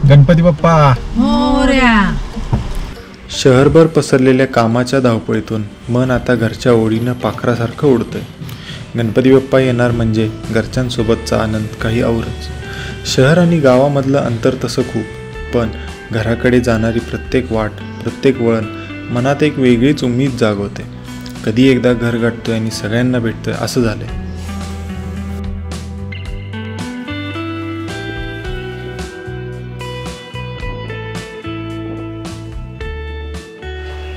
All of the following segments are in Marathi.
गणपती बाप्पा मोरया. शहरभर पसरलेल्या कामाच्या धावपळीतून मन आता घरच्या ओढीनं पाखरासारखं उडतंय. गणपती बाप्पा येणार म्हणजे घरच्यांसोबतचा आनंद काही औरच. शहर आणि गावामधलं अंतर तसं खूप, पण घराकडे जाणारी प्रत्येक वाट, प्रत्येक वळण मनात एक वेगळीच उम्मीद जागवते. कधी एकदा घर गाठतोय आणि सगळ्यांना भेटतोय असं झालंय.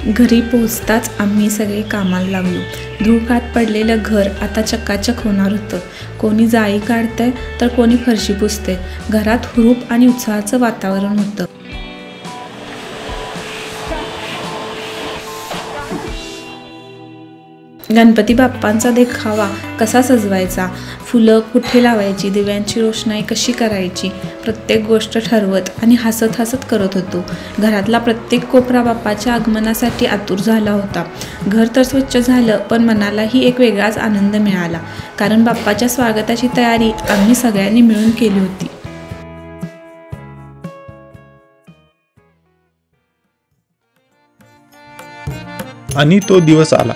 घरी पोहोचताच आम्ही सगळे कामाला लागलो. धुळकात पडलेलं घर आता चकाचक होणार होतं. कोणी जाळी काढतंय तर कोणी फरशी पुसते. घरात हुरूप आणि उत्साहाचं वातावरण होतं. गणपती बाप्पांचा देखावा कसा सजवायचा, फुलं कुठे लावायची, दिव्यांची रोषणाई कशी करायची, प्रत्येक गोष्ट ठरवत आणि हसत हसत करत होतो. घरातला प्रत्येक कोपरा बाप्पाच्या आगमनासाठी आतुर झाला होता. घर तर स्वच्छ झालं, पण मनालाही एक वेगळाच आनंद मिळाला, कारण बाप्पाच्या स्वागताची तयारी आम्ही सगळ्यांनी मिळून केली होती. आणि तो दिवस आला.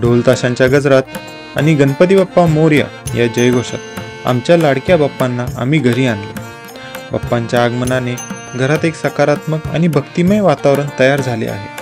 ढोल ताशांच्या गजरात आणि गणपती बाप्पा मोरया या जयघोषात आमच्या लाडक्या बाप्पांना आम्ही घरी आणले. बाप्पांच्या आगमनाने घरात एक सकारात्मक आणि भक्तिमय वातावरण तयार झाले आहे.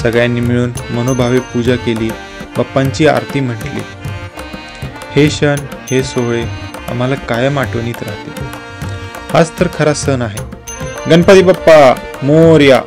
सगळ्यांनी मिळून मनोभावे पूजा केली, बाप्पांची आरती म्हटली. हे क्षण, हे सोहळे आम्हाला कायम आठवणीत राहतील. हाच तर खरा सण आहे. गणपती बाप्पा मोरया.